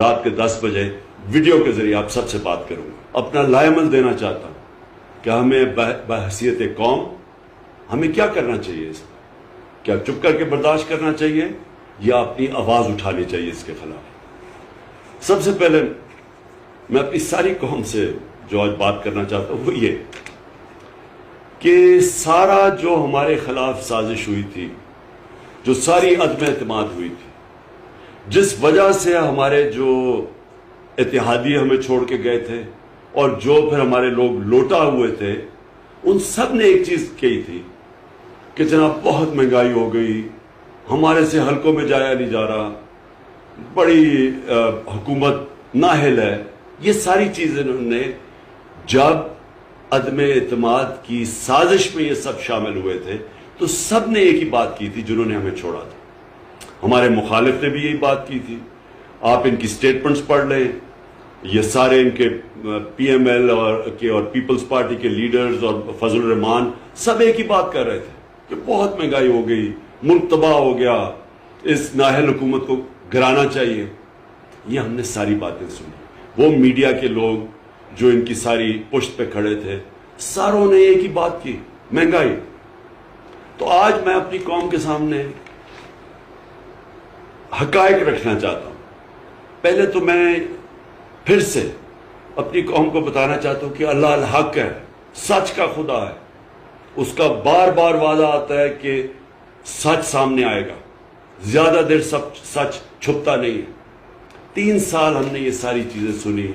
رات کے 10 بجے ویڈیو کے ذریعے آپ سب سے بات کروں گا. اپنا لائمل دینا چاہتا ہوں کہ ہمیں بحیثیت قوم ہمیں کیا کرنا چاہیے. اس کیا چپ کر کے برداشت کرنا چاہیے یا اپنی آواز اٹھانی چاہیے اس کے خلاف. سب سے پہلے میں اپنی ساری قوم سے جو آج بات کرنا چاہتا ہوں وہ یہ کہ سارا جو ہمارے خلاف سازش ہوئی تھی، جو ساری عدم اعتماد ہوئی تھی، جس وجہ سے ہمارے جو اتحادی ہمیں چھوڑ کے گئے تھے اور جو پھر ہمارے لوگ لوٹا ہوئے تھے، ان سب نے ایک چیز کہی تھی کہ جناب بہت مہنگائی ہو گئی، ہمارے سے حلقوں میں جایا نہیں جا رہا، بڑی حکومت نااہل ہے. یہ ساری چیزیں انہوں نے جب عدم اعتماد کی سازش میں یہ سب شامل ہوئے تھے تو سب نے ایک ہی بات کی تھی جنہوں نے ہمیں چھوڑا تھا. ہمارے مخالف نے بھی یہی بات کی تھی. آپ ان کی سٹیٹمنٹس پڑھ لیں، یہ سارے ان کے پی ایم ایل اور پیپلز پارٹی کے لیڈرز اور فضل الرحمان سب ایک ہی بات کر رہے تھے کہ بہت مہنگائی ہو گئی، ملک تباہ ہو گیا، اس نااہل حکومت کو گرانا چاہیے. یہ ہم نے ساری باتیں سنی. وہ میڈیا کے لوگ جو ان کی ساری پشت پہ کھڑے تھے، ساروں نے ایک ہی بات کی، مہنگائی. تو آج میں اپنی قوم کے سامنے حقائق رکھنا چاہتا ہوں. پہلے تو میں پھر سے اپنی قوم کو بتانا چاہتا ہوں کہ اللہ الحق ہے، سچ کا خدا ہے. اس کا بار بار وعدہ آتا ہے کہ سچ سامنے آئے گا، زیادہ دیر سچ چھپتا نہیں ہے. 3 سال ہم نے یہ ساری چیزیں سنی.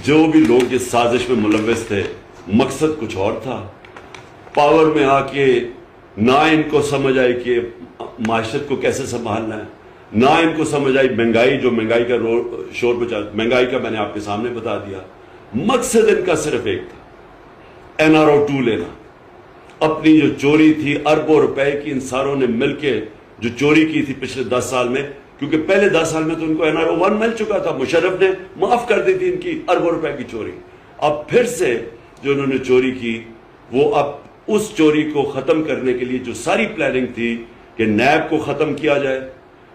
جو بھی لوگ اس سازش میں ملوث تھے، مقصد کچھ اور تھا. پاور میں آ کے نہ ان کو سمجھ آئی کہ معاشرت کو کیسے سنبھالنا ہے، نہ ان کو سمجھ آئی مہنگائی، جو مہنگائی کا شور بچا، مہنگائی کا میں نے آپ کے سامنے بتا دیا. مقصد ان کا صرف ایک تھا، NRO2 لینا. اپنی جو چوری تھی اربوں روپے کی، ان ساروں نے مل کے جو چوری کی تھی پچھلے 10 سال میں، کیونکہ پہلے 10 سال میں تو ان کو NRO1 مل چکا تھا، مشرف نے معاف کر دی تھی ان کی اربوں روپے کی چوری. اب پھر سے جو انہوں نے چوری کی، وہ اب اس چوری کو ختم کرنے کے لیے جو ساری پلاننگ تھی کہ نیب کو ختم کیا جائے،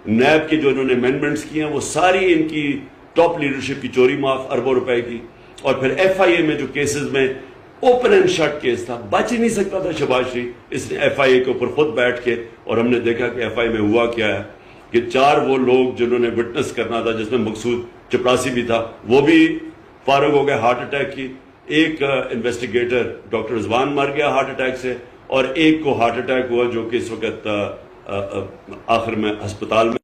نیب کے جو انہوں نے امینڈمنٹس کیے ہیں وہ ساری ان کی ٹاپ لیڈرشپ کی چوری معاف اربوں روپے کی. اور پھر FIA میں جو کیسز میں اوپن اینڈ شٹ کیس تھا، بچ ہی نہیں سکتا تھا شہباز شریف، اس نے FIA کے اوپر خود بیٹھ کے، اور ہم نے دیکھا کہ FIA میں ہوا کیا ہے کہ 4 وہ لوگ جنہوں نے وٹنس کرنا تھا، جس میں مقصود چپراسی بھی تھا، وہ بھی فارغ ہو گئے ہارٹ اٹیک کی. ایک انویسٹیگیٹر ڈاکٹر رضوان مر گیا ہارٹ اٹیک سے، اور ایک کو ہارٹ اٹیک ہوا جو کہ اس وقت آخر میں ہسپتال میں